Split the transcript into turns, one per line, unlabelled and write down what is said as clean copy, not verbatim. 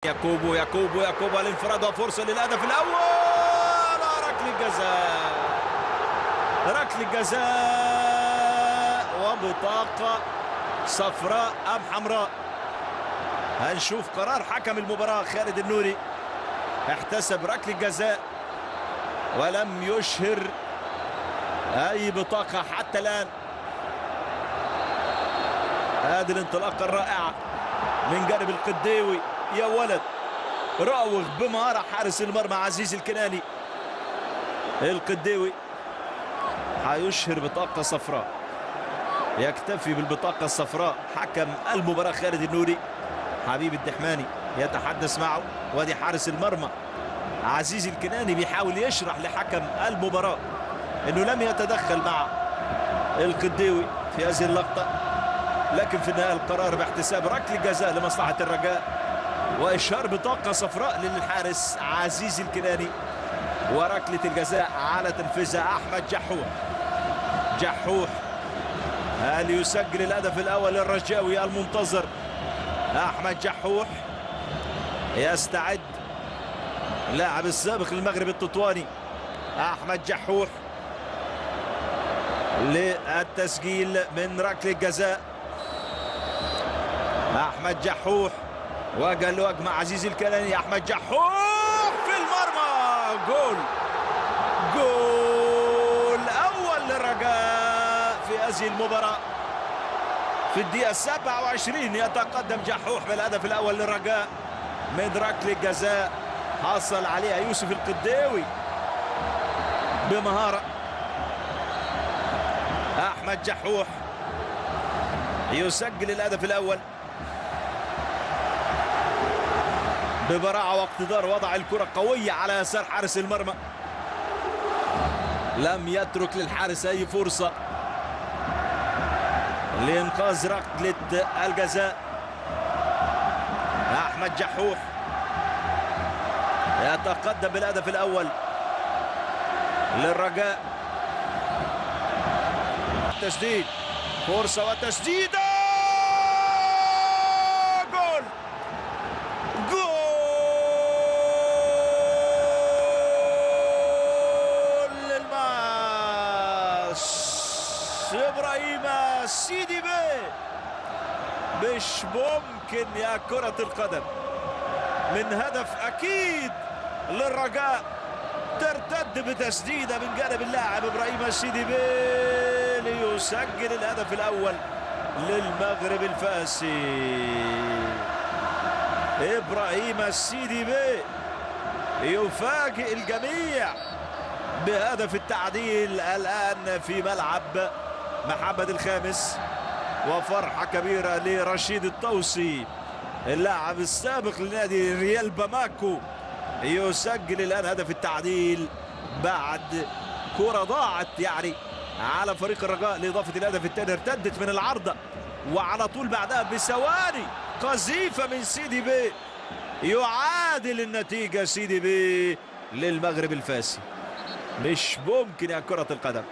ياكوبو الانفراد وفرصة للهدف الأول. ركلة جزاء وبطاقة صفراء أم حمراء. هنشوف قرار حكم المباراة خالد النوري. احتسب ركلة جزاء ولم يشهر أي بطاقة حتى الآن. هذه الانطلاقة الرائعة من جانب القديوي، يا ولد راوغ بمهارة حارس المرمى عزيز الكناني. القديوي هيشهر بطاقة صفراء، يكتفي بالبطاقة الصفراء حكم المباراة خالد النوري. حبيب الدحماني يتحدث معه، وادي حارس المرمى عزيز الكناني بيحاول يشرح لحكم المباراة انه لم يتدخل مع القديوي في هذه اللقطة، لكن في النهاية القرار باحتساب ركلة جزاء لمصلحة الرجاء وإشهار بطاقة صفراء للحارس عزيز الكناني، وركلة الجزاء على تنفيذها أحمد جحوح. هل يسجل الهدف الأول للرجاوي المنتظر؟ أحمد جحوح يستعد، اللاعب السابق للمغرب التطواني أحمد جحوح للتسجيل من ركلة جزاء. أحمد جحوح وجه لوجه مع عزيز الكناني. أحمد جحوح في المرمى، جول أول للرجاء في هذه المباراة. في الدقيقة 27 يتقدم جحوح بالهدف الأول للرجاء من ركلة جزاء حصل عليها يوسف القديوي بمهارة. أحمد جحوح يسجل الهدف الأول ببراعة واقتدار، وضع الكرة قوية على يسار حارس المرمى، لم يترك للحارس أي فرصة لإنقاذ ركلة الجزاء. أحمد جحوح يتقدم بالهدف الأول للرجاء. تسديد، فرصة وتسديدة، إبراهيم سيدي بيه. مش ممكن يا كرة القدم من هدف أكيد للرجاء ترتد بتسديدة من جانب اللاعب إبراهيم سيدي بيه ليسجل الهدف الأول للمغرب الفاسي. إبراهيم سيدي بيه يفاجئ الجميع بهدف التعديل الآن في ملعب محمد الخامس، وفرحة كبيرة لرشيد الطوسي اللاعب السابق لنادي ريال باماكو. يسجل الآن هدف التعديل بعد كرة ضاعت يعني على فريق الرجاء لإضافة الهدف الثاني. ارتدت من العارضة وعلى طول بعدها بثواني قذيفة من سيدي بيه يعادل النتيجة سيدي بيه للمغرب الفاسي. مش ممكن يا كرة القدم.